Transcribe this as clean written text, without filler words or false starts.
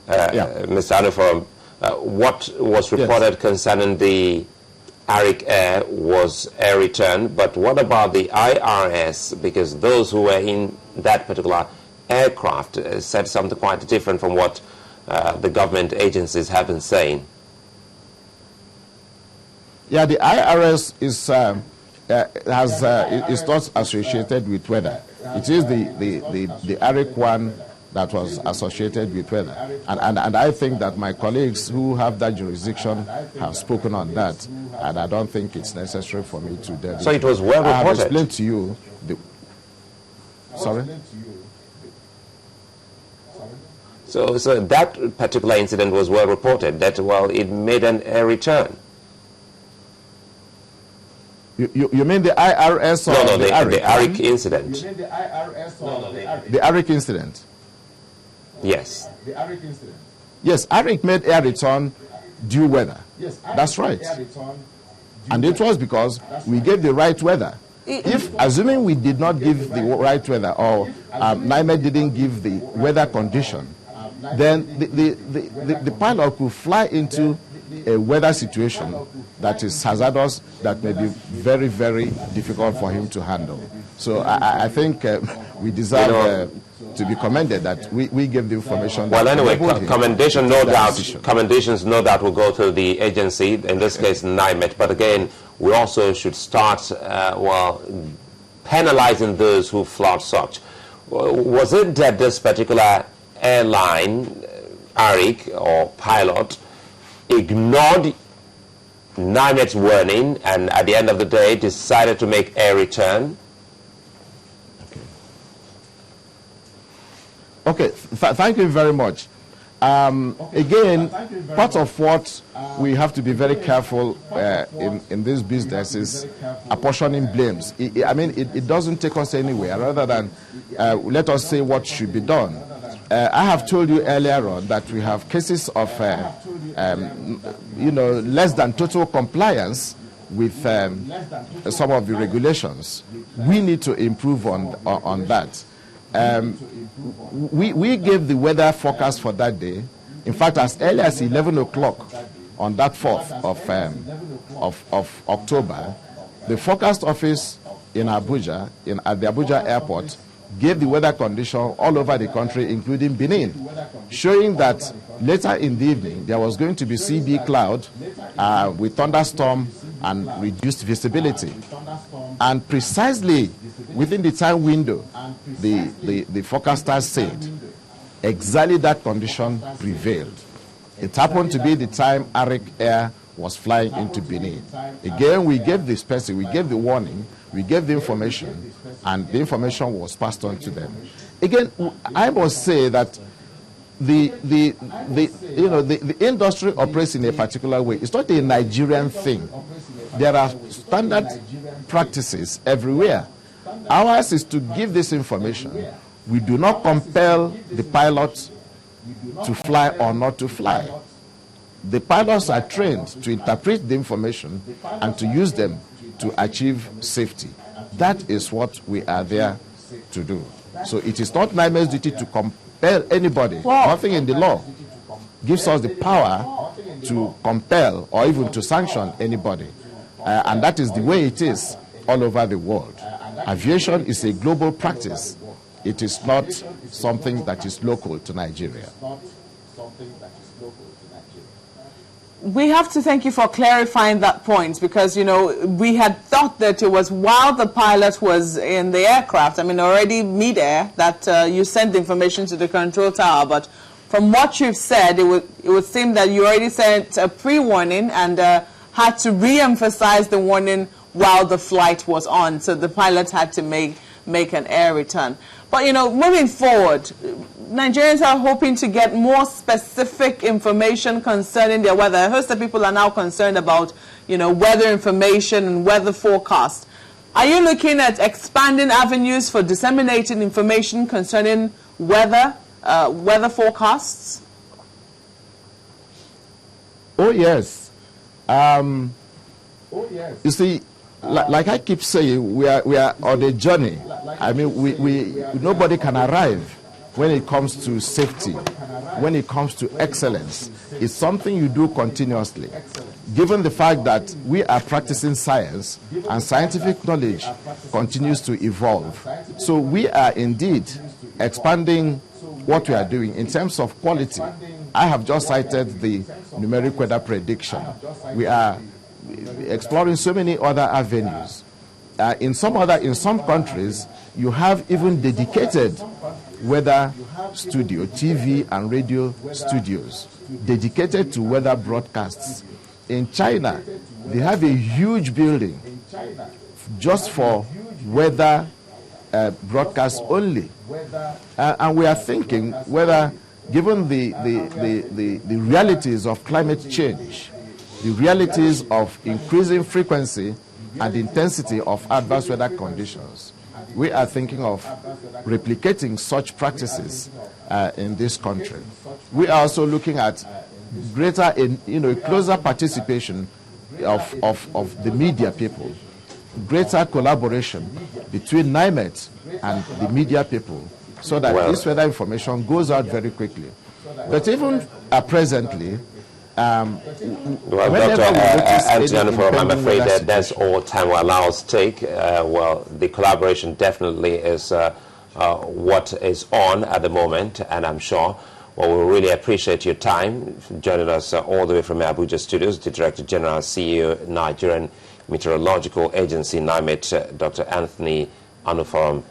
Mr. Anuforum, what was reported concerning the Arik Air was air return, but what about the IRS? Because those who were in that particular aircraft said something quite different from what the government agencies have been saying. Yeah, the IRS is not associated with weather. It is the Arik one that was associated with weather. And I think that my colleagues who have that jurisdiction have spoken on that, and I don't think it's necessary for me to delve. So it was well reported. I have explained to you sorry? So that particular incident was well reported, that, well, it made an air return. You mean the IRS or no, the Arik incident? You mean the IRS or the Arik incident? Yes. The Arik incident. Yes, Arik made air return due weather. Yes, that's right. And it was because we gave the right weather. If, assuming we did not give the right weather, or NIMET didn't give the weather condition, then the pilot could fly into a weather situation that is hazardous, that may be very, very difficult for him to handle. So I think we deserve to be commended that we gave the information. Well, anyway, commendations no doubt will go to the agency, in this case NIMET, but again, we also should start, penalizing those who flout such. Was it that this particular airline, Arik or pilot, ignored NIMET's warning and at the end of the day decided to make air return? Okay, thank you very much. Again, part of what we have to be very careful in this business is apportioning blames. I mean, it doesn't take us anywhere rather than let us say what should be done. I have told you earlier on that we have cases of, less than total compliance with some of the regulations. We need to improve on that. We gave the weather forecast for that day. In fact, as early as 11 o'clock on that 4th of October, the forecast office in Abuja, at the Abuja airport, gave the weather condition all over the country, including Benin, showing that later in the evening there was going to be CB cloud with thunderstorm and reduced visibility. And precisely within the time window, the forecasters said exactly that condition prevailed. It happened to be the time Arik Air was flying into Benin. Again, we gave the we gave the warning, we gave the information, and the information was passed on to them. Again, I must say that the industry operates in a particular way. It's not a Nigerian thing. There are standard practices everywhere. Ours is to give this information. We do not compel the pilots to fly or not to fly. The pilots are trained to interpret the information and to use them to achieve safety. That is what we are there to do. So it is not NIMET's duty to compel anybody. Nothing in the law gives us the power to compel or even to sanction anybody. And that is the way it is all over the world. Aviation is a global practice. It is not something that is local to Nigeria. We have to thank you for clarifying that point, because, we had thought that it was while the pilot was in the aircraft, already mid-air, that you sent the information to the control tower. But from what you've said, it would seem that you already sent a pre-warning and had to re-emphasize the warning while the flight was on. So the pilot had to make an air return. But, moving forward, Nigerians are hoping to get more specific information concerning their weather. A host of people are now concerned about, weather information and weather forecast. Are you looking at expanding avenues for disseminating information concerning weather forecasts? Oh, yes. You see, like I keep saying, we are on a journey. Nobody can arrive when it comes to safety. when it comes to excellence is something you do continuously. Given the fact that we are practicing science and scientific knowledge continues to evolve. So we are indeed expanding what we are doing in terms of quality. I have just cited the numeric weather prediction. We are exploring so many other avenues. In some countries, you have even dedicated weather studio, TV and radio studios, dedicated to weather broadcasts. In China, they have a huge building just for weather broadcasts only. And we are thinking whether, given the realities of climate change, the realities of increasing frequency and intensity of adverse weather conditions, we are thinking of replicating such practices in this country. We are also looking at greater, closer participation of the media people, greater collaboration between NIMET and the media people, so that this weather information goes out very quickly. But even presently, well, Dr. Anthony, I'm afraid that that's all time will allow us to take. Well, the collaboration definitely is what is on at the moment, and I'm sure we really appreciate your time joining us all the way from Abuja studios, the Director General, CEO, Nigerian Meteorological Agency, NIMET, Dr. Anthony Anuforum.